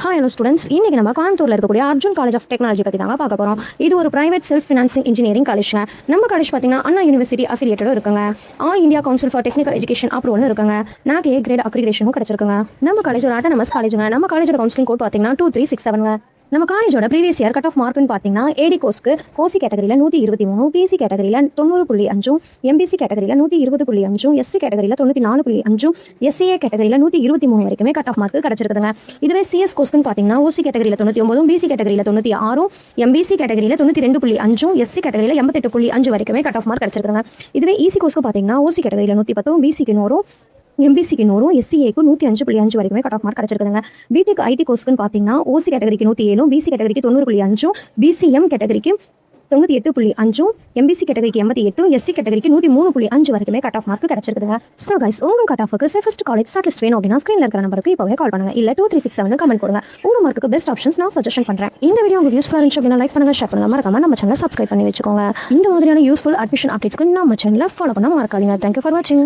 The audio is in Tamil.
ஹாய் ஹலோ ஸ்டூடெண்ட்ஸ், இன்றைக்கி நம்ம கோயம்புத்தூரில் இருக்கக்கூடிய அர்ஜுன் காலேஜ் ஆஃப் டெக்னாலஜி பற்றி தாங்க பார்க்க போகிறோம். இது ஒரு பிரைவேட் செல்ஃப் ஃபினான்சிங் இன்ஜினியரிங் காலேஜ்ங்க. நம்ம காலேஜ் பார்த்தீங்கன்னா அண்ணா யூனிவர்சிட்டி அஃபிலியேட்டடும் இருக்குங்க. All India council for technical education அப்ரூவலும் இருக்குங்க. நாக் ஏ கிரேட் அக்ரிடேஷனும் கிடச்சிருக்குங்க. நம்ம காலேஜ் ஒரு அட்டானமஸ் காலேஜுங்க. நம்ம காலேஜோட கவுன்சிலிங் கோட் பார்த்தீங்கன்னா 2367ங்க. நம்ம காலேஜோட ப்ரீவியஸ் இயர் கட் ஆஃப் மார்க்னு பார்த்தீங்கன்னா ஏடி கோர்ஸ்க்கு ஓசி கேட்டகரியில் 123, பிசி கேட்டகரியில் 90.5, எம்பிசி கேட்டகரியில் 120.5, எஸ்சி கேட்டகரியில் 94.5, எஸ்சிஏ கேட்டகரியில் 123 வரைக்குமே கட் ஆஃப் மார்க் கிடச்சிருக்குதுங்க. இதுவே சிஎஸ் கோர்ஸ்க்குன்னு பார்த்தீங்கன்னா ஓசி கேட்டகரியில் 99, பிசி கேட்டகரியில் 96, எம்பிசி கேட்டகரியில் 92.5, எஸ்சி கேட்டகரியில் 88.5 வரைக்குமே கட் ஆஃப் மார்க் கிடச்சிருக்குதுங்க. இதுவே இசி கோர்ஸ்க்கு பார்த்தீங்கன்னா ஓசி கேட்டகரியில் 110, பிசிக்கு 100, எம்பிசிக்கு 100, எஸ்சிஏக்கு 105.5 வரைக்குமே கட் ஆஃப் மார்க் கிடச்சிருக்குதுங்க. பிடெக் ஐடி கோர்ஸ்க்குன்னு பார்த்தீங்கன்னா ஓசி கேட்டகரிக்கு 107, பிசி கேட்டகரிக்கு 90.5, பிசிஎம் கேட்டகரிக்கு 98.5, எம்பிசி கேட்டகரிக்கு 88, எஸ்சி கேட்டகரிக்கு 103.5 வரைக்குமே கட் ஆஃப் மார்க் கிடச்சிருக்குதுங்க. ஸோ கைஸ், உங்கள் கட் ஆஃபுக்கு சேஃபஸ்ட் காலேஜ் ஷார்ட் லிஸ்ட் வேணும் அப்படின்னா ஸ்க்ரீனில் இருக்கிற நம்பருக்கு இப்போவே கால் பண்ணுங்க. இல்லை 2367 கமெண்ட் கொடுங்க. உங்கள் மார்க்கு பெஸ்ட் ஆப்ஷன்ஸ் நான் சஜஷன் பண்ணுறேன். இந்த வீடியோ உங்களுக்கு யூஸ்ஃபுல்லாக இருந்துச்சு அப்படின்னா லைக் பண்ணுங்க, ஷேர் பண்ணுங்க, மறக்காம நம்ம சேனலை சப்ஸ்கிரைப் பண்ணி வச்சுக்கோங்க. இந்த மாதிரியான யூஸ்ஃபுல் அட்மிஷன் அப்டேட்ஸ்க்கு நம்ம சேனலை ஃபாலோ பண்ண மறக்காதீங்க. தேங்க்யூ ஃபார் வாட்சிங்.